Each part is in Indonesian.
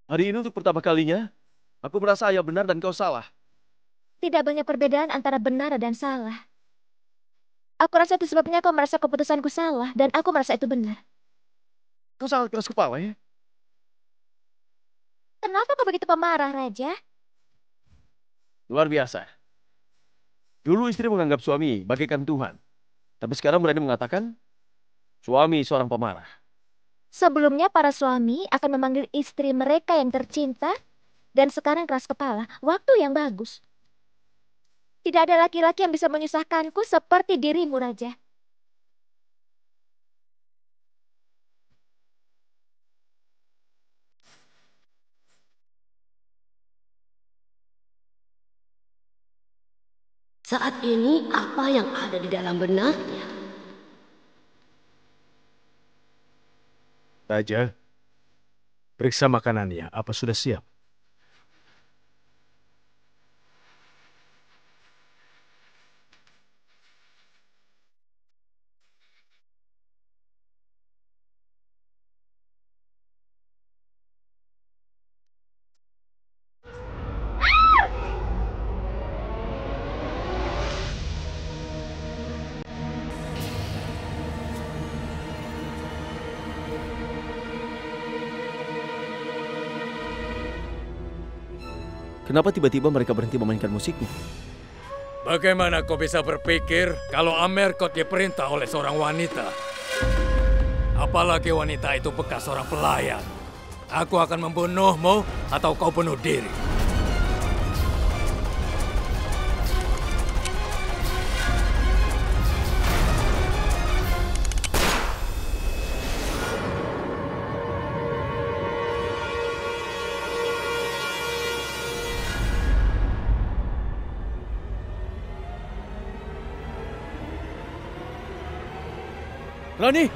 Hari ini untuk pertama kalinya, aku merasa ayah benar dan kau salah. Tidak banyak perbedaan antara benar dan salah. Aku rasa itu sebabnya kau merasa keputusanku salah, dan aku merasa itu benar. Kau sangat keras kepala ya. Kenapa kau begitu pemarah, Raja? Luar biasa. Dulu istri menganggap suami bagaikan Tuhan. Tapi sekarang berani mengatakan suami seorang pemarah. Sebelumnya para suami akan memanggil istri mereka yang tercinta, dan sekarang keras kepala. Waktu yang bagus. Tidak ada laki-laki yang bisa menyusahkanku seperti dirimu, Raja. Saat ini apa yang ada di dalam benaknya? Raja, periksa makanannya. Apa sudah siap? Kenapa tiba-tiba mereka berhenti memainkan musiknya? Bagaimana kau bisa berpikir kalau Amerkot diperintah oleh seorang wanita? Apalagi wanita itu bekas seorang pelayan. Aku akan membunuhmu atau kau bunuh diri. Rani!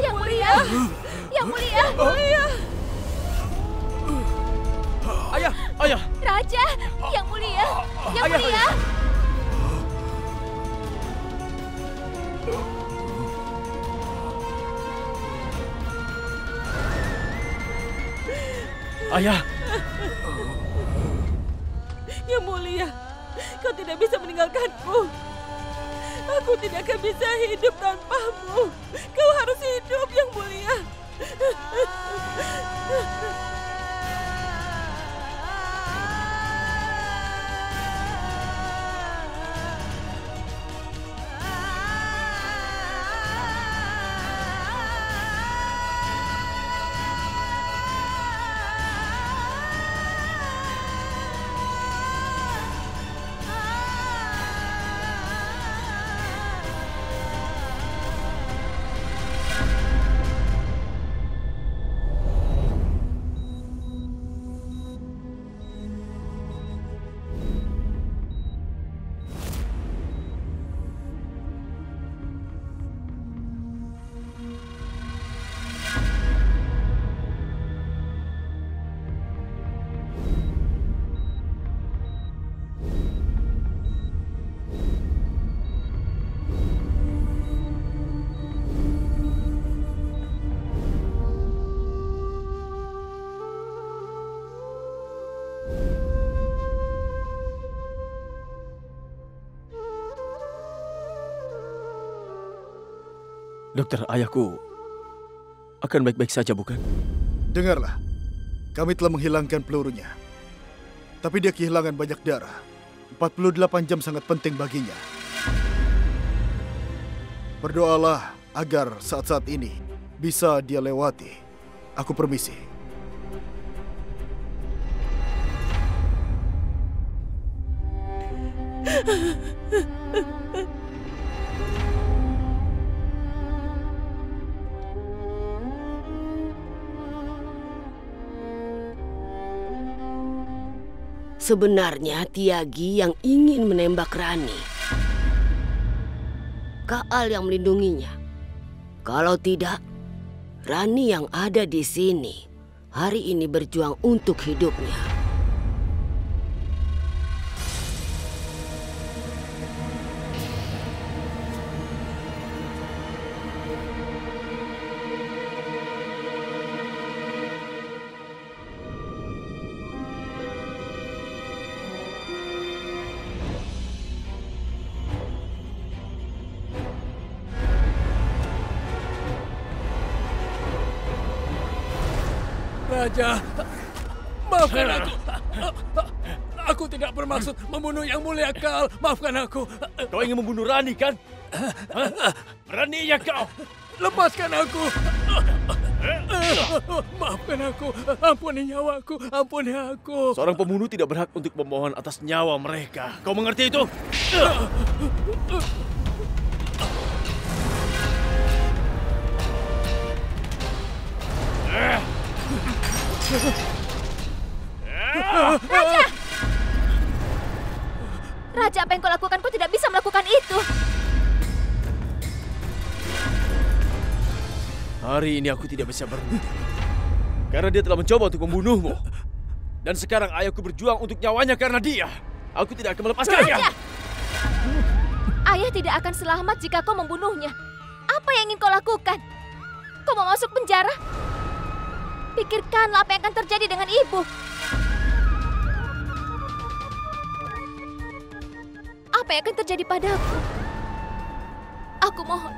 Yang mulia! Yang mulia! Ayah! Ayah! Raja! Yang mulia! Yang Ayah, mulia! Ayah! Yang mulia, kau tidak bisa meninggalkanku. Aku tidak akan bisa hidup tanpamu. Kau harus hidup, Yang mulia. Dokter, ayahku akan baik-baik saja, bukan? Dengarlah, kami telah menghilangkan pelurunya. Tapi dia kehilangan banyak darah. 48 jam sangat penting baginya. Berdoalah agar saat-saat ini bisa dia lewati. Aku permisi. Sebenarnya Tiagi yang ingin menembak Rani. Kaal yang melindunginya. Kalau tidak, Rani yang ada di sini hari ini berjuang untuk hidupnya. Raja, maafkan aku. Aku tidak bermaksud membunuh Yang Mulia Kaal. Maafkan aku. Kau ingin membunuh Rani, kan? Berani ya kau? Lepaskan aku. Maafkan aku. Ampuni nyawaku. Ampuni aku. Seorang pembunuh tidak berhak untuk memohon atas nyawa mereka. Kau mengerti itu? Raja! Raja, apa yang kau lakukan? Kau tidak bisa melakukan itu. Hari ini aku tidak bisa berhenti. Karena dia telah mencoba untuk membunuhmu. Dan sekarang ayahku berjuang untuk nyawanya karena dia. Aku tidak akan melepaskannya. Raja! Ayah tidak akan selamat jika kau membunuhnya. Apa yang ingin kau lakukan? Kau mau masuk penjara? Pikirkanlah apa yang akan terjadi dengan ibu. Apa yang akan terjadi padaku? Aku mohon.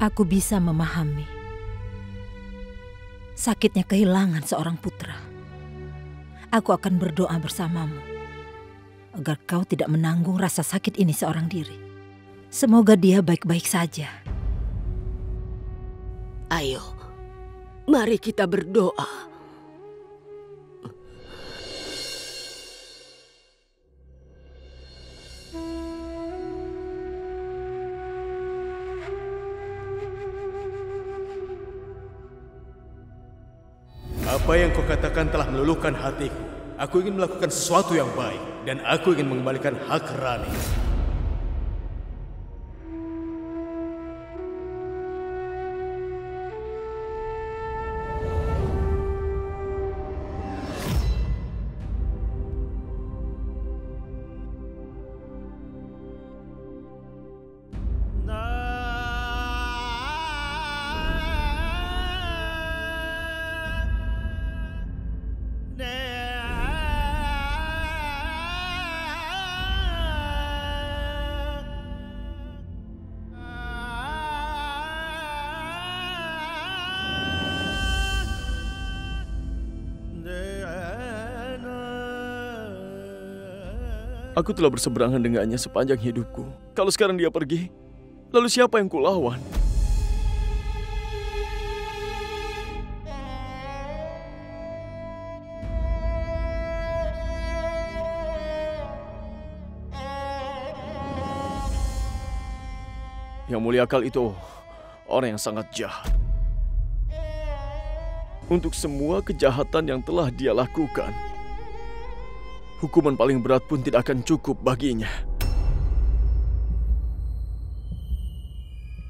Aku bisa memahami sakitnya kehilangan seorang putra. Aku akan berdoa bersamamu agar kau tidak menanggung rasa sakit ini seorang diri. Semoga dia baik-baik saja. Ayo, mari kita berdoa. Apa yang kau katakan telah meluluhkan hatiku. Aku ingin melakukan sesuatu yang baik. Dan aku ingin mengembalikan hak Rani. Aku telah berseberangan dengannya sepanjang hidupku. Kalau sekarang dia pergi, lalu siapa yang kulawan? Yang Mulia Kaal itu orang yang sangat jahat. Untuk semua kejahatan yang telah dia lakukan, hukuman paling berat pun tidak akan cukup baginya.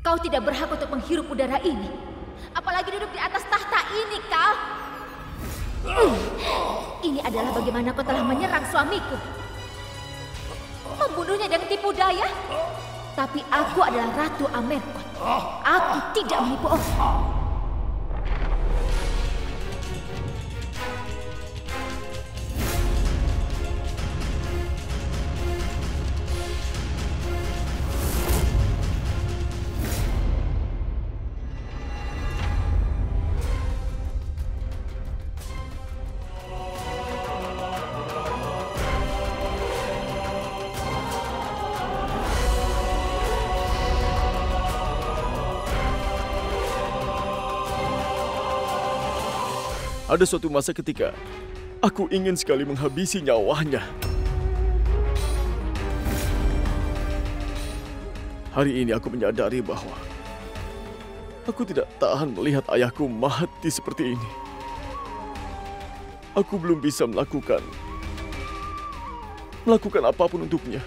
Kau tidak berhak untuk menghirup udara ini. Apalagi duduk di atas tahta ini, kau. Ini adalah bagaimana kau telah menyerang suamiku. Membunuhnya dengan tipu daya. Tapi aku adalah Ratu Amerkot. Aku tidak menipu orang. Ada suatu masa ketika aku ingin sekali menghabisi nyawanya. Hari ini aku menyadari bahwa aku tidak tahan melihat ayahku mati seperti ini. Aku belum bisa melakukan apapun untuknya.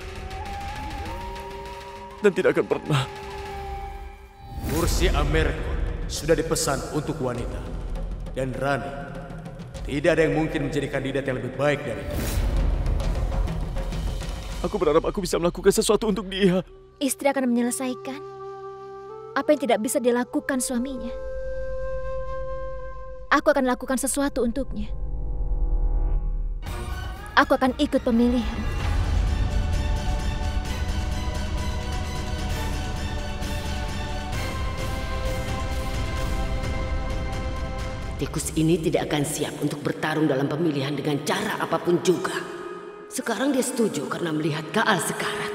Dan tidak akan pernah. Kursi Amerkot sudah dipesan untuk wanita. Dan Rani. Tidak ada yang mungkin menjadi kandidat yang lebih baik dari itu. Aku berharap aku bisa melakukan sesuatu untuk dia. Istri akan menyelesaikan apa yang tidak bisa dilakukan suaminya. Aku akan lakukan sesuatu untuknya. Aku akan ikut pemilihan. Tikus ini tidak akan siap untuk bertarung dalam pemilihan dengan cara apapun juga. Sekarang dia setuju karena melihat Kaal sekarat.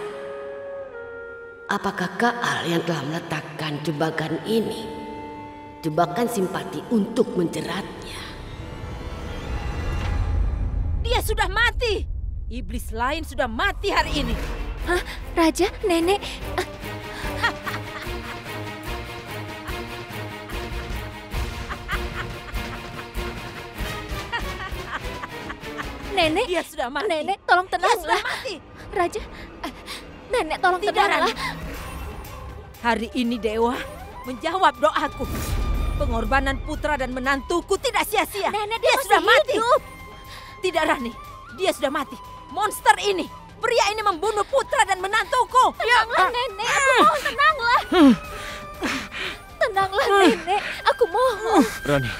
Apakah Kaal yang telah meletakkan jebakan ini? Jebakan simpati untuk menjeratnya. Dia sudah mati. Iblis lain sudah mati hari ini. Hah? Raja? Nenek? Nenek, Dia sudah mati. Nenek, tolong Dia tenanglah. sudah mati. Raja, Nenek tolong Tidak, tenanglah. Rani. Hari ini Dewa menjawab doaku. Pengorbanan putra dan menantuku tidak sia-sia. Nenek, dia dia sudah masih mati. hidup. Tidak, Rani. Dia sudah mati. Monster ini, pria ini membunuh putra dan menantuku. Tenanglah, Nenek. Aku mohon tenanglah. Tenanglah, Nenek. Aku mohon. Rani.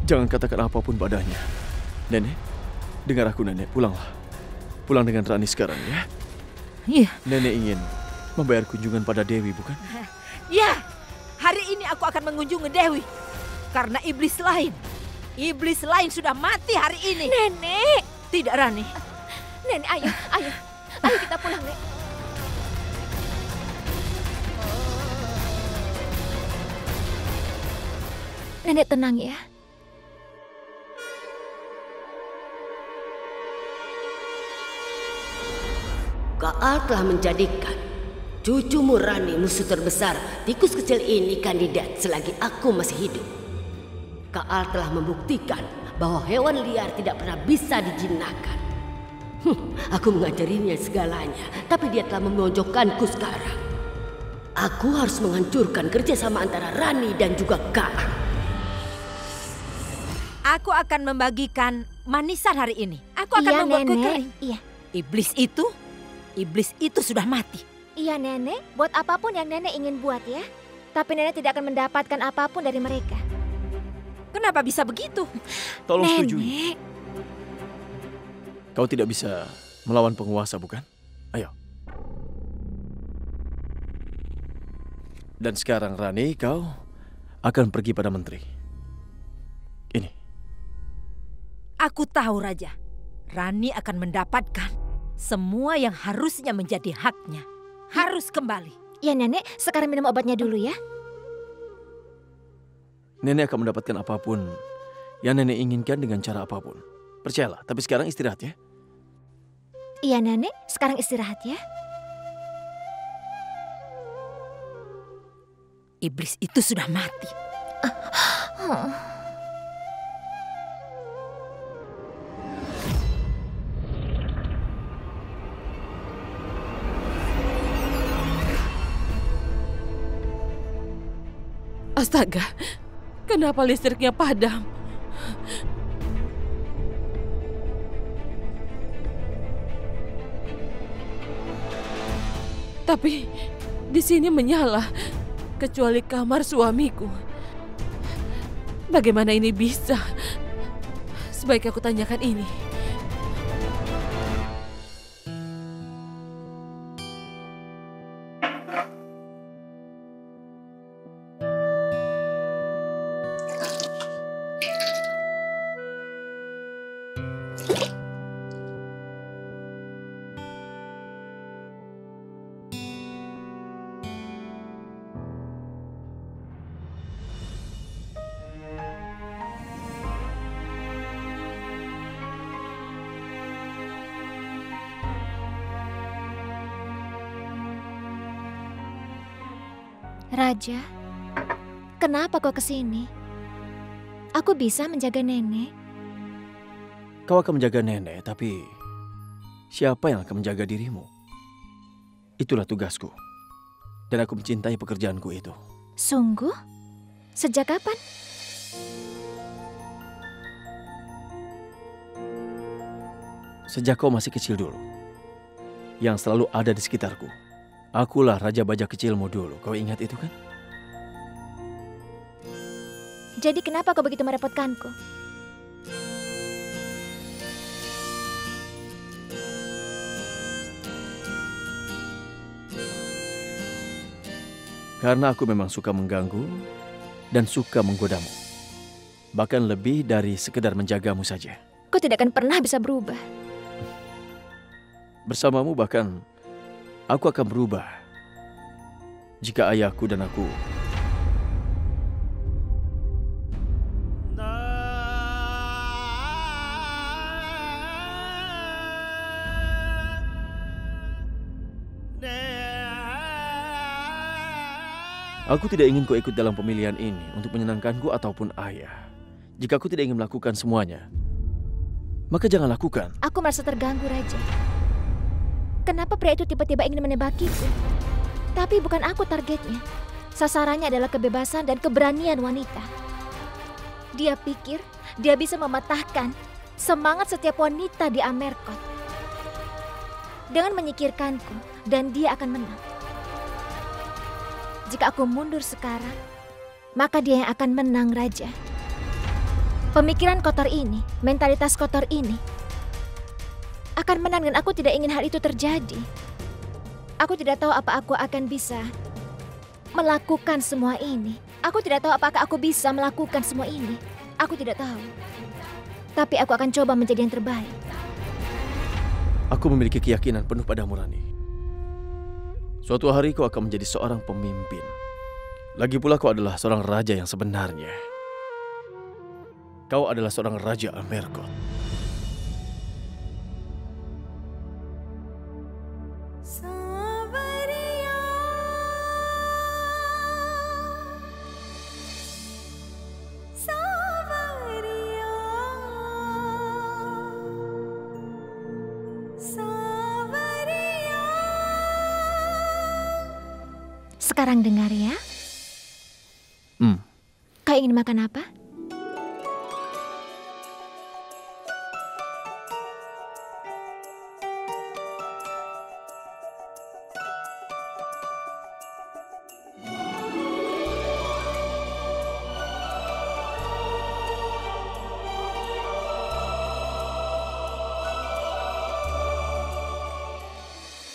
Jangan katakan apapun padanya. Nenek, dengar aku, Nenek. Pulanglah. Pulang dengan Rani sekarang, ya. Iya. Nenek ingin membayar kunjungan pada Dewi, bukan? Ya, hari ini aku akan mengunjungi Dewi. Karena iblis lain sudah mati hari ini. Nenek. Tidak, Rani. Nenek, ayo. Ayo kita pulang, Nek. Nenek tenang ya. Kaal telah menjadikan cucumu Rani musuh terbesar tikus kecil ini kandidat selagi aku masih hidup. Kaal telah membuktikan bahwa hewan liar tidak pernah bisa dijinakkan. Aku mengajarinya segalanya, tapi dia telah memojokkanku sekarang. Aku harus menghancurkan kerjasama antara Rani dan juga Kaal. Aku akan membagikan manisan hari ini. Aku akan membuat kue kering. Iya. Iblis itu sudah mati. Iya, Nenek. Buat apapun yang Nenek ingin buat ya. Tapi Nenek tidak akan mendapatkan apapun dari mereka. Kenapa bisa begitu? Tolong setujui. Nenek. Kau tidak bisa melawan penguasa, bukan? Ayo. Dan sekarang, Rani, kau akan pergi pada menteri. Ini. Aku tahu, Raja. Rani akan mendapatkan semua yang harusnya menjadi haknya. Harus kembali. Ya, Nenek. Sekarang minum obatnya dulu ya. Nenek akan mendapatkan apapun yang Nenek inginkan dengan cara apapun. Percayalah, tapi sekarang istirahat ya. Iya, Nenek. Sekarang istirahat ya. Iblis itu sudah mati. Astaga, kenapa listriknya padam? Tapi di sini menyala, kecuali kamar suamiku. Bagaimana ini bisa? Sebaiknya aku tanyakan ini. Raja, kenapa kau kesini? Aku bisa menjaga nenek. Kau akan menjaga nenek, tapi siapa yang akan menjaga dirimu? Itulah tugasku. Dan aku mencintai pekerjaanku itu. Sungguh? Sejak kapan? Sejak kau masih kecil dulu. Yang selalu ada di sekitarku. Akulah raja bajak kecilmu dulu. Kau ingat itu kan? Jadi kenapa kau begitu merepotkanku? Karena aku memang suka mengganggu dan suka menggodamu. Bahkan lebih dari sekedar menjagamu saja. Kau tidak akan pernah bisa berubah. Bersamamu bahkan aku akan berubah. Jika ayahku dan aku Aku tidak ingin kau ikut dalam pemilihan ini untuk menyenangkanku ataupun ayah. Jika aku tidak ingin melakukan semuanya, maka jangan lakukan. Aku merasa terganggu, Raja. Kenapa pria itu tiba-tiba ingin menebakiku? Tapi bukan aku targetnya. Sasarannya adalah kebebasan dan keberanian wanita. Dia pikir dia bisa mematahkan semangat setiap wanita di Amerkot dengan menyingkirkanku, dan dia akan menang. Jika aku mundur sekarang, maka dia yang akan menang, Raja. Pemikiran kotor ini, mentalitas kotor ini akan menang, dan aku tidak ingin hal itu terjadi. Aku tidak tahu apa aku akan bisa melakukan semua ini. Aku tidak tahu apakah aku bisa melakukan semua ini. Aku tidak tahu. Tapi aku akan coba menjadi yang terbaik. Aku memiliki keyakinan penuh padamu, Rani. Suatu hari kau akan menjadi seorang pemimpin. Lagi pula kau adalah seorang raja yang sebenarnya. Kau adalah seorang raja Amerkot. Sekarang dengar ya. Kau ingin makan apa?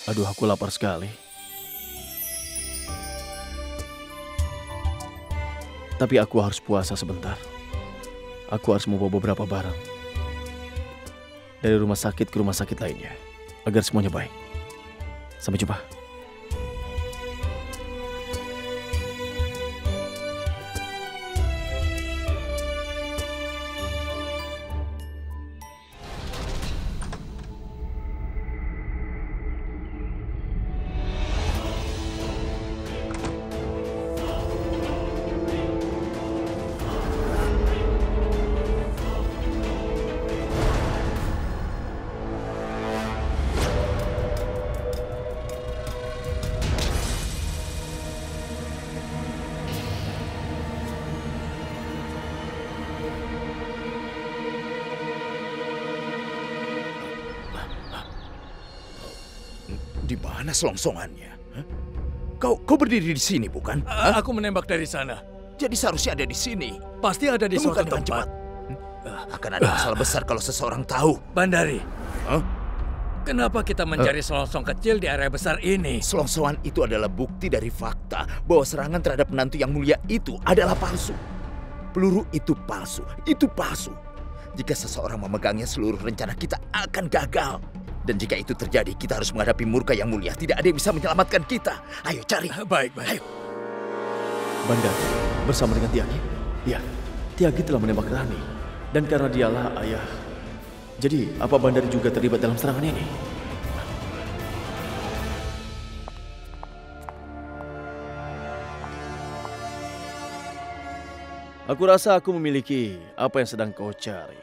Aduh, aku lapar sekali. Tapi aku harus puasa sebentar. Aku harus membawa beberapa barang dari rumah sakit ke rumah sakit lainnya agar semuanya baik. Sampai jumpa. Di mana selongsongannya? Hah? Kau berdiri di sini, bukan? Aku menembak dari sana. Jadi seharusnya ada di sini. Pasti ada di suatu Temukan dengan tempat. cepat. Akan ada masalah besar kalau seseorang tahu. Bandari, Hah? kenapa kita mencari selongsong kecil di area besar ini? Selongsongan itu adalah bukti dari fakta bahwa serangan terhadap menantu yang mulia itu adalah palsu. Peluru itu palsu. Itu palsu. Jika seseorang memegangnya, seluruh rencana kita akan gagal. Dan jika itu terjadi, kita harus menghadapi murka yang mulia. Tidak ada yang bisa menyelamatkan kita. Ayo cari. Baik. Ayo. Bandari, bersama dengan Tiagi? Ya, Tiagi telah menembak Rani. Dan karena dialah ayah. Jadi, apa Bandari juga terlibat dalam serangan ini? Aku rasa aku memiliki apa yang sedang kau cari.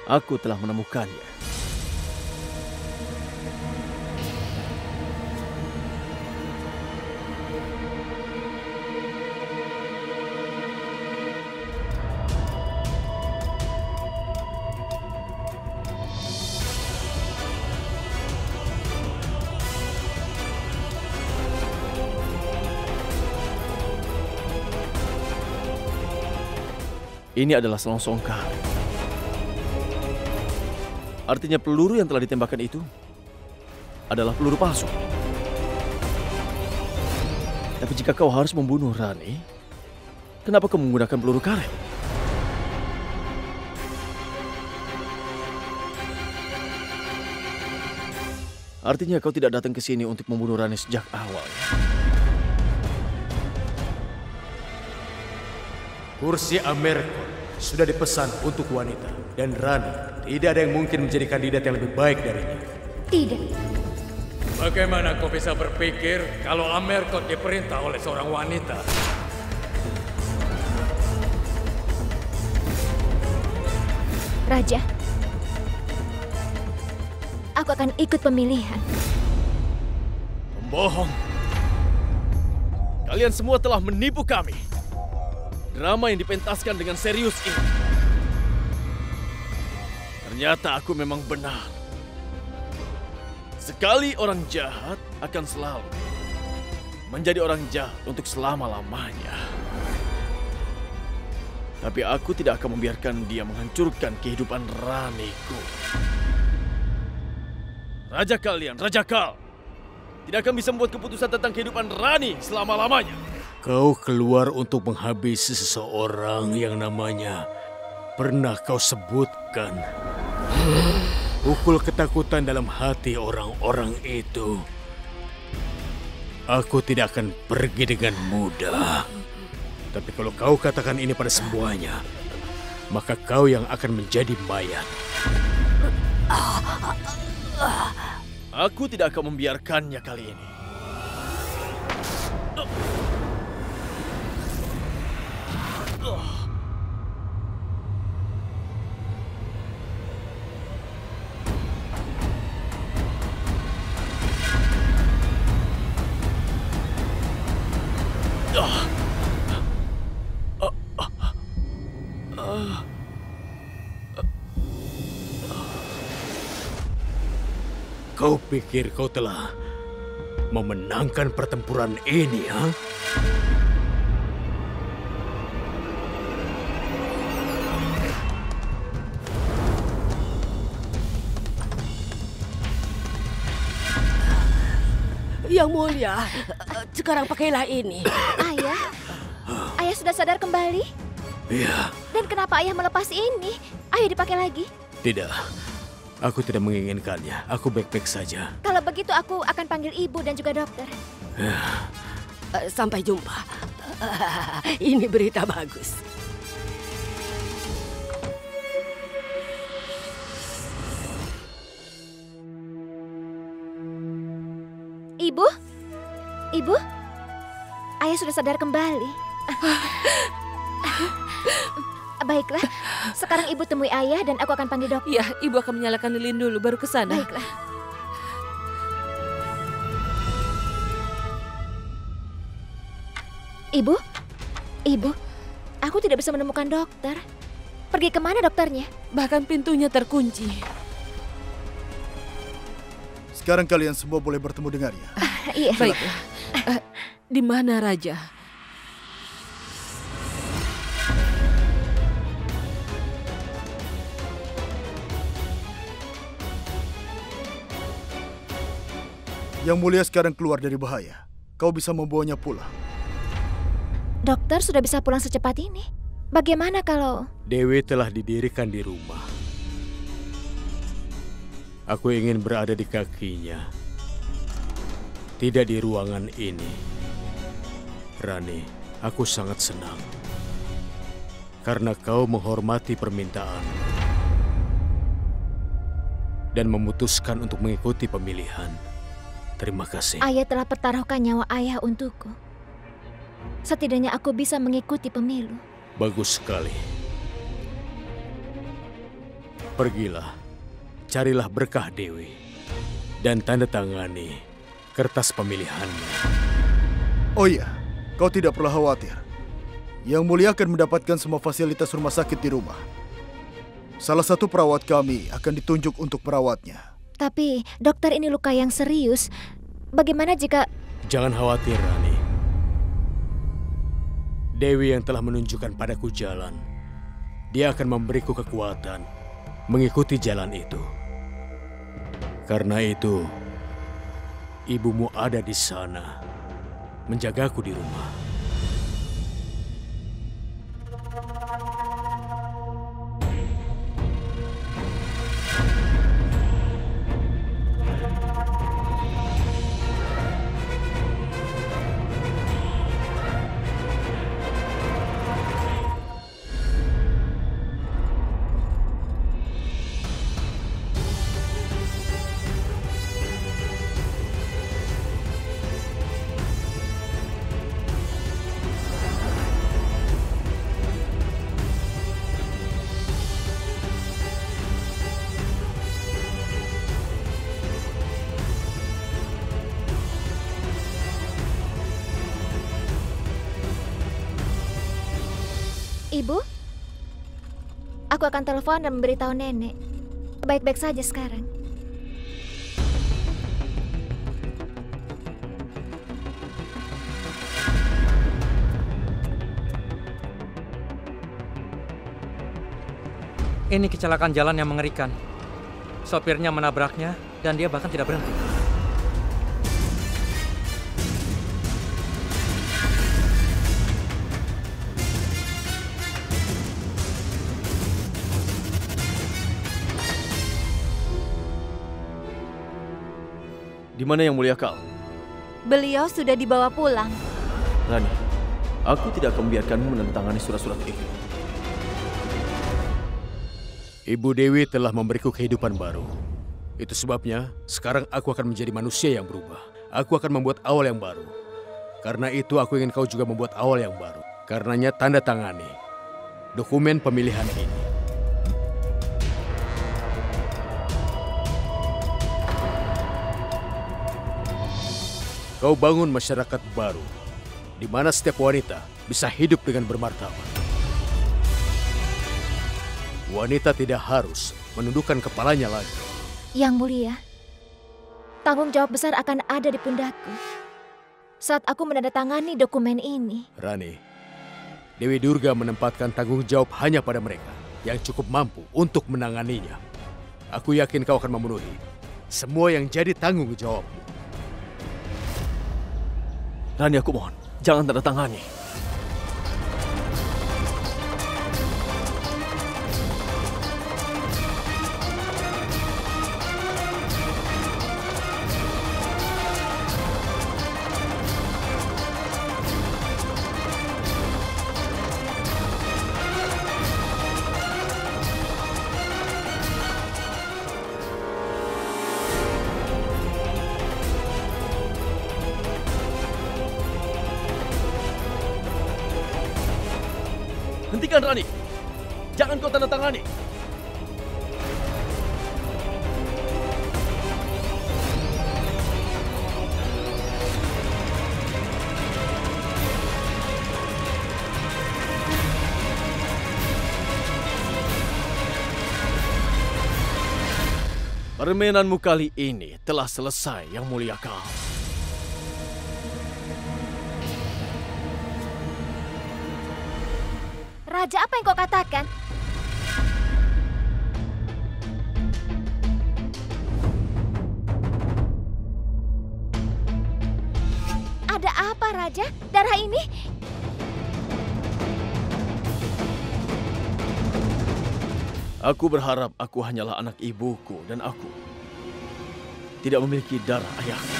Aku telah menemukannya. Ini adalah selongsong karet. Artinya peluru yang telah ditembakkan itu adalah peluru palsu. Tapi jika kau harus membunuh Rani, kenapa kau menggunakan peluru karet? Artinya kau tidak datang ke sini untuk membunuh Rani sejak awal. Kursi Amerkot sudah dipesan untuk wanita. Dan Rani tidak ada yang mungkin menjadi kandidat yang lebih baik darinya. Tidak. Bagaimana kau bisa berpikir kalau Amerkot diperintah oleh seorang wanita? Raja, aku akan ikut pemilihan. Pembohong. Kalian semua telah menipu kami. Drama yang dipentaskan dengan serius ini. Ternyata aku memang benar. Sekali orang jahat akan selalu menjadi orang jahat untuk selama-lamanya. Tapi aku tidak akan membiarkan dia menghancurkan kehidupan Raniku. Raja kalian, Raja Kal, tidak akan bisa membuat keputusan tentang kehidupan Rani selama-lamanya. Kau keluar untuk menghabisi seseorang yang namanya pernah kau sebutkan. Pukul ketakutan dalam hati orang-orang itu. Aku tidak akan pergi dengan mudah. Tapi kalau kau katakan ini pada semuanya, maka kau yang akan menjadi mayat. Aku tidak akan membiarkannya kali ini. Kau pikir kau telah memenangkan pertempuran ini, ha? Yang mulia, sekarang pakailah ini. Ayah sudah sadar kembali? Iya. Dan kenapa ayah melepas ini? Ayo dipakai lagi. Tidak. Aku tidak menginginkannya. Aku baik-baik saja. Kalau begitu aku akan panggil ibu dan juga dokter. Sampai jumpa. Ini berita bagus. Ibu? Ibu? Ayah sudah sadar kembali. Baiklah, sekarang ibu temui ayah dan aku akan panggil dokter. Ya, ibu akan menyalakan lilin dulu baru ke sana. Baiklah. Ibu? Ibu, aku tidak bisa menemukan dokter. Pergi kemana dokternya? Bahkan pintunya terkunci. Sekarang kalian semua boleh bertemu dengannya. Iya. Baiklah. Di mana Raja? Yang Mulia sekarang keluar dari bahaya. Kau bisa membawanya pulang. Dokter sudah bisa pulang secepat ini. Bagaimana kalau... Dewi telah didirikan di rumah. Aku ingin berada di kakinya. Tidak di ruangan ini. Rani, aku sangat senang. Karena kau menghormati permintaan. Dan memutuskan untuk mengikuti pemilihan. Terima kasih. Ayah telah pertaruhkan nyawa ayah untukku. Setidaknya aku bisa mengikuti pemilu. Bagus sekali. Pergilah, carilah berkah Dewi, dan tanda tangani kertas pemilihannya. Oh iya, kau tidak perlu khawatir. Yang Mulia akan mendapatkan semua fasilitas rumah sakit di rumah. Salah satu perawat kami akan ditunjuk untuk merawatnya. Tapi dokter ini luka yang serius. Bagaimana jika... Jangan khawatir, Rani. Dewi yang telah menunjukkan padaku jalan. Dia akan memberiku kekuatan mengikuti jalan itu. Karena itu, ibumu ada di sana, menjagaku di rumah. Ibu, aku akan telepon dan memberitahu nenek. Baik-baik saja sekarang. Ini kecelakaan jalan yang mengerikan. Sopirnya menabraknya dan dia bahkan tidak berhenti. Di mana Yang Mulia kau? Beliau sudah dibawa pulang. Rani, aku tidak akan membiarkanmu menandatangani surat-surat itu. Ibu Dewi telah memberiku kehidupan baru. Itu sebabnya sekarang aku akan menjadi manusia yang berubah. Aku akan membuat awal yang baru. Karena itu aku ingin kau juga membuat awal yang baru. Karenanya tanda tangani dokumen pemilihan ini. Kau bangun masyarakat baru, di mana setiap wanita bisa hidup dengan bermartabat. Wanita tidak harus menundukkan kepalanya lagi. Yang Mulia, tanggung jawab besar akan ada di pundakku saat aku menandatangani dokumen ini. Rani, Dewi Durga menempatkan tanggung jawab hanya pada mereka yang cukup mampu untuk menanganinya. Aku yakin kau akan memenuhi semua yang jadi tanggung jawabmu. Rani, aku mohon, jangan tanda tangani. Hentikan, Rani. Jangan kau tanda tangani. Permainanmu kali ini telah selesai, Yang Mulia Kaal. Raja, apa yang kau katakan? Ada apa, Raja? Darah ini? Aku berharap aku hanyalah anak ibuku dan aku tidak memiliki darah ayahku.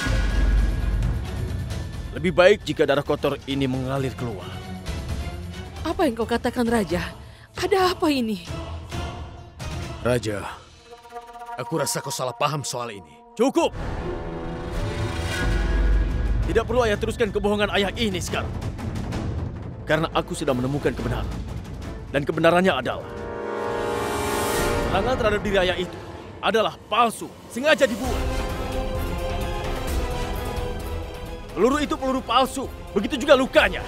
Lebih baik jika darah kotor ini mengalir keluar. Apa yang kau katakan, Raja? Ada apa ini? Raja, aku rasa kau salah paham soal ini. Cukup! Tidak perlu ayah teruskan kebohongan ayah ini sekarang. Karena aku sudah menemukan kebenaran. Dan kebenarannya adalah serangan terhadap diri ayah itu adalah palsu, sengaja dibuat. Peluru itu peluru palsu, begitu juga lukanya.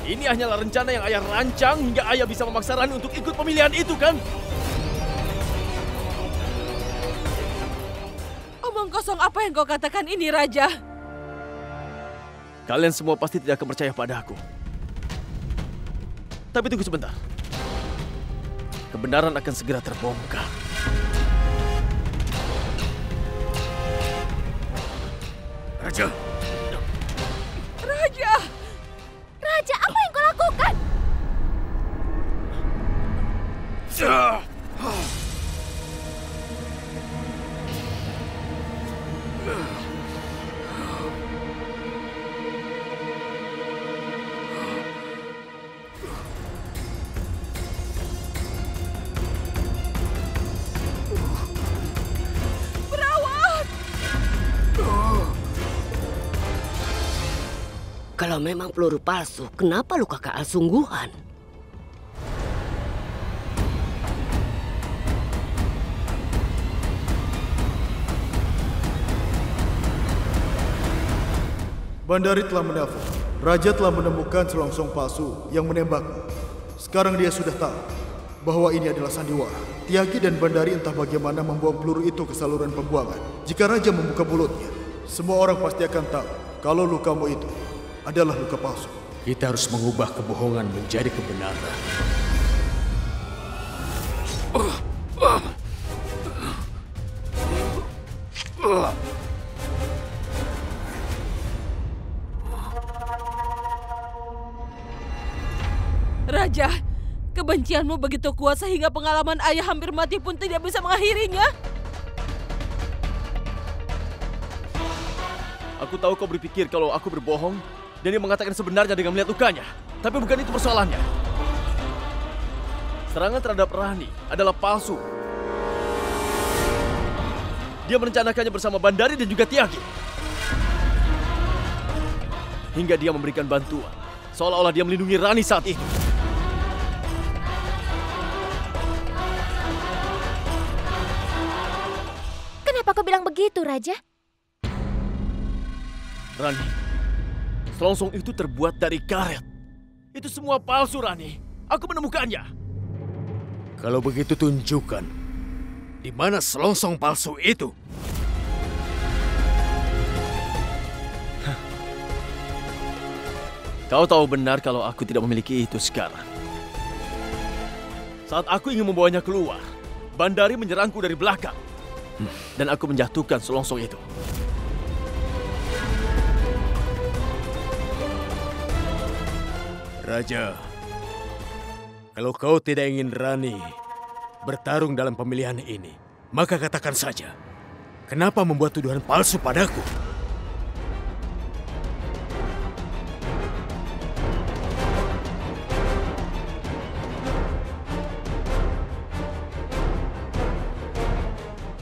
Ini hanyalah rencana yang ayah rancang hingga ayah bisa memaksa Rani untuk ikut pemilihan itu, kan? Omong kosong apa yang kau katakan ini, Raja? Kalian semua pasti tidak akan percaya padaku. Tapi tunggu sebentar. Kebenaran akan segera terbongkar. Raja! Raja! Raja, apa yang kau lakukan? Kalau memang peluru palsu, kenapa luka Kaal sungguhan? Bandari telah menelpon. Raja telah menemukan selongsong palsu yang menembaknya. Sekarang dia sudah tahu bahwa ini adalah sandiwara. Tiagi dan Bandari entah bagaimana membuang peluru itu ke saluran pembuangan. Jika Raja membuka mulutnya, semua orang pasti akan tahu kalau lukamu itu adalah luka palsu. Kita harus mengubah kebohongan menjadi kebenaran. Raja, kebencianmu begitu kuat sehingga pengalaman ayah hampir mati pun tidak bisa mengakhirinya. Aku tahu kau berpikir kalau aku berbohong dan dia mengatakan sebenarnya dengan melihat lukanya. Tapi bukan itu persoalannya. Serangan terhadap Rani adalah palsu. Dia merencanakannya bersama Bandari dan juga Tiagi. Hingga dia memberikan bantuan. Seolah-olah dia melindungi Rani saat itu. Kenapa kau bilang begitu, Raja? Rani, selongsong itu terbuat dari karet. Itu semua palsu, Rani. Aku menemukannya. Kalau begitu tunjukkan di mana selongsong palsu itu. Kau tahu benar kalau aku tidak memiliki itu sekarang. Saat aku ingin membawanya keluar, Bandari menyerangku dari belakang. Dan aku menjatuhkan selongsong itu. Raja, kalau kau tidak ingin Rani bertarung dalam pemilihan ini, maka katakan saja, kenapa membuat tuduhan palsu padaku?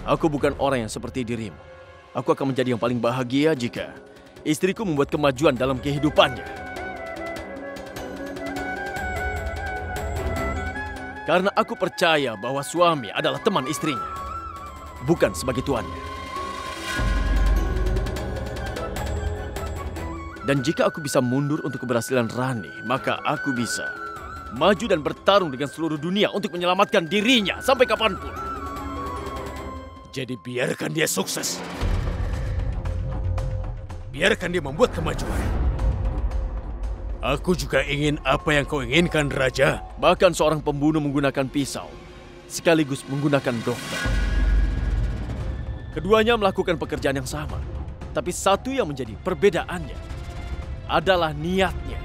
Aku bukan orang yang seperti dirimu. Aku akan menjadi yang paling bahagia jika istriku membuat kemajuan dalam kehidupannya. Karena aku percaya bahwa suami adalah teman istrinya, bukan sebagai tuannya. Dan jika aku bisa mundur untuk keberhasilan Rani, maka aku bisa maju dan bertarung dengan seluruh dunia untuk menyelamatkan dirinya sampai kapanpun. Jadi biarkan dia sukses. Biarkan dia membuat kemajuan. Aku juga ingin apa yang kau inginkan, Raja. Bahkan seorang pembunuh menggunakan pisau, sekaligus menggunakan dokter. Keduanya melakukan pekerjaan yang sama, tapi satu yang menjadi perbedaannya adalah niatnya.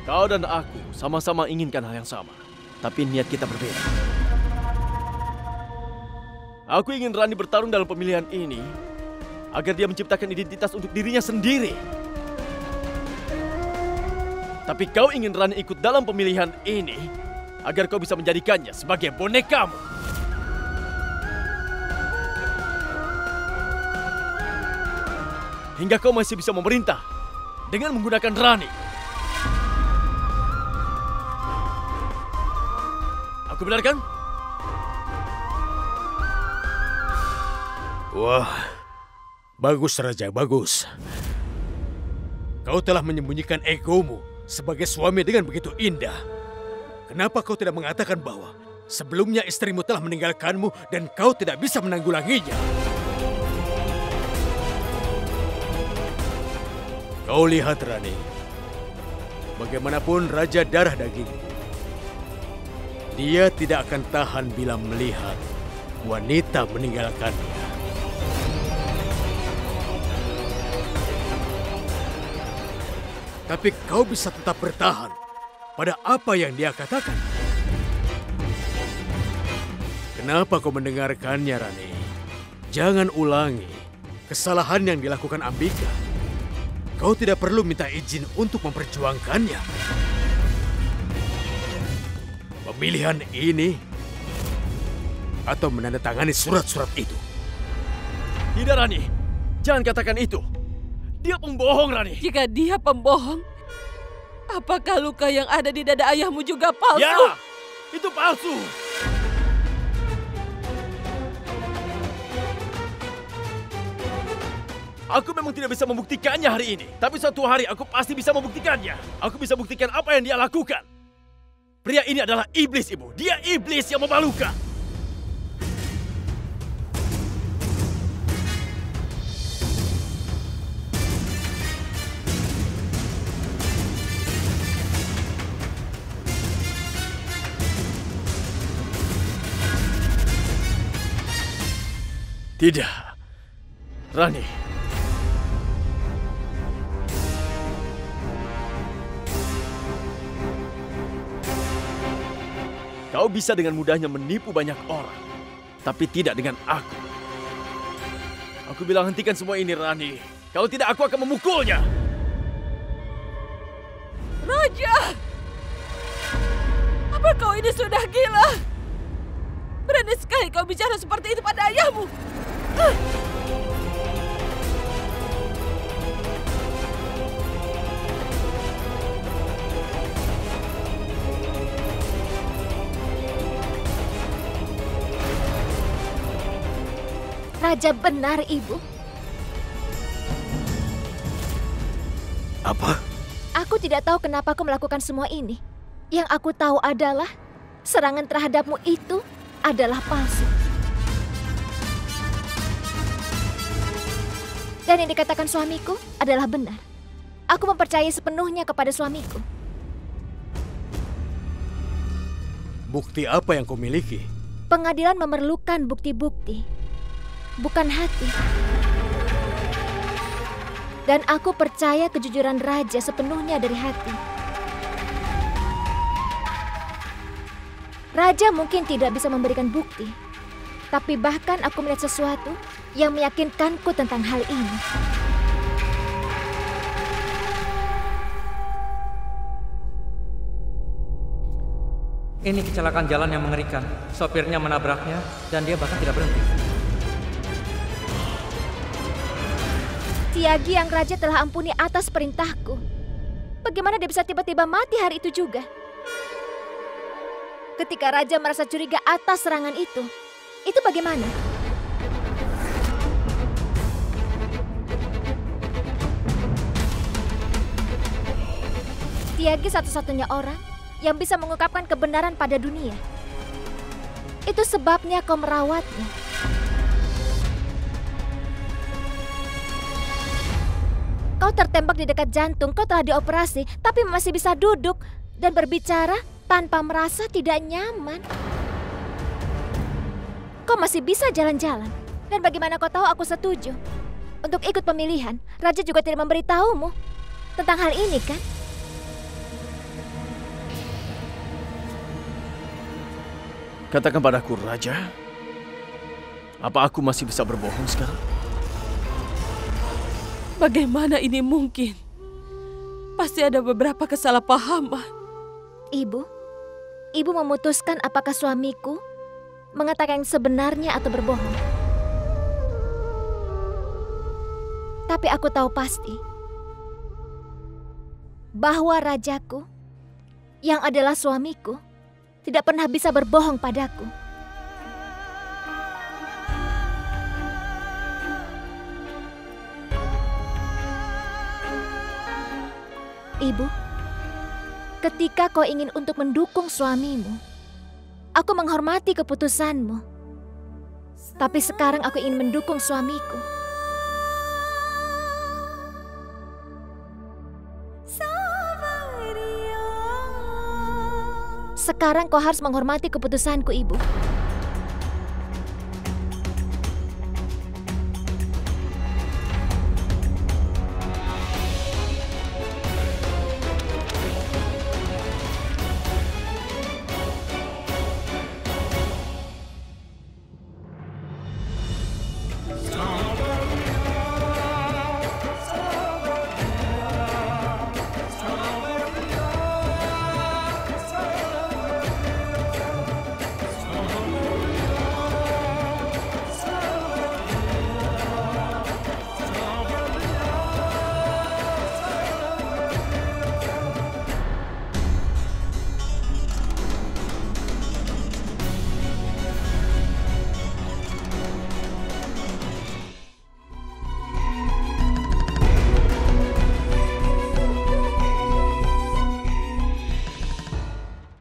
Kau dan aku sama-sama inginkan hal yang sama, tapi niat kita berbeda. Aku ingin Rani bertarung dalam pemilihan ini agar dia menciptakan identitas untuk dirinya sendiri. Tapi kau ingin Rani ikut dalam pemilihan ini agar kau bisa menjadikannya sebagai bonekamu. Hingga kau masih bisa memerintah dengan menggunakan Rani. Aku benar kan? Wah, bagus Raja, bagus. Kau telah menyembunyikan egomu sebagai suami dengan begitu indah. Kenapa kau tidak mengatakan bahwa sebelumnya istrimu telah meninggalkanmu dan kau tidak bisa menanggulanginya? Kau lihat Rani, bagaimanapun Raja darah dagingmu, dia tidak akan tahan bila melihat wanita meninggalkannya. Tapi kau bisa tetap bertahan pada apa yang dia katakan. Kenapa kau mendengarkannya, Rani? Jangan ulangi kesalahan yang dilakukan Ambika. Kau tidak perlu minta izin untuk memperjuangkannya. Pemilihan ini atau menandatangani surat-surat itu. Tidak, Rani. Jangan katakan itu. Dia pembohong, Rani. Jika dia pembohong, apakah luka yang ada di dada ayahmu juga palsu? Ya, itu palsu. Aku memang tidak bisa membuktikannya hari ini. Tapi suatu hari aku pasti bisa membuktikannya. Aku bisa buktikan apa yang dia lakukan. Pria ini adalah iblis, Ibu. Dia iblis yang memalukan. Tidak, Rani. Kau bisa dengan mudahnya menipu banyak orang, tapi tidak dengan aku. Aku bilang hentikan semua ini, Rani. Kalau tidak, aku akan memukulnya. Raja! Apa kau ini sudah gila? Berani sekali kau bicara seperti itu pada ayahmu. Raja benar, Ibu. Apa? Aku tidak tahu kenapa aku melakukan semua ini. Yang aku tahu adalah serangan terhadapmu itu adalah palsu. Dan yang dikatakan suamiku adalah benar. Aku mempercayai sepenuhnya kepada suamiku. Bukti apa yang kau miliki? Pengadilan memerlukan bukti-bukti, bukan hati. Dan aku percaya kejujuran Raja sepenuhnya dari hati. Raja mungkin tidak bisa memberikan bukti, tapi bahkan aku melihat sesuatu yang meyakinkanku tentang hal ini. Ini kecelakaan jalan yang mengerikan. Sopirnya menabraknya dan dia bahkan tidak berhenti. Tiagi yang Raja telah ampuni atas perintahku. Bagaimana dia bisa tiba-tiba mati hari itu juga? Ketika Raja merasa curiga atas serangan itu bagaimana? Tiagi satu-satunya orang yang bisa mengungkapkan kebenaran pada dunia. Itu sebabnya kau merawatnya. Kau tertembak di dekat jantung, kau telah dioperasi, tapi masih bisa duduk dan berbicara tanpa merasa tidak nyaman. Kau masih bisa jalan-jalan. Dan bagaimana kau tahu aku setuju? Untuk ikut pemilihan, Raja juga tidak memberitahumu tentang hal ini, kan? Katakan padaku, Raja. Apa aku masih bisa berbohong sekarang? Bagaimana ini mungkin? Pasti ada beberapa kesalahpahaman. Ibu memutuskan apakah suamiku mengatakan yang sebenarnya atau berbohong. Tapi aku tahu pasti bahwa rajaku yang adalah suamiku tidak pernah bisa berbohong padaku. Ibu, ketika kau ingin untuk mendukung suamimu, aku menghormati keputusanmu. Tapi sekarang aku ingin mendukung suamiku. Sekarang kau harus menghormati keputusanku, Ibu.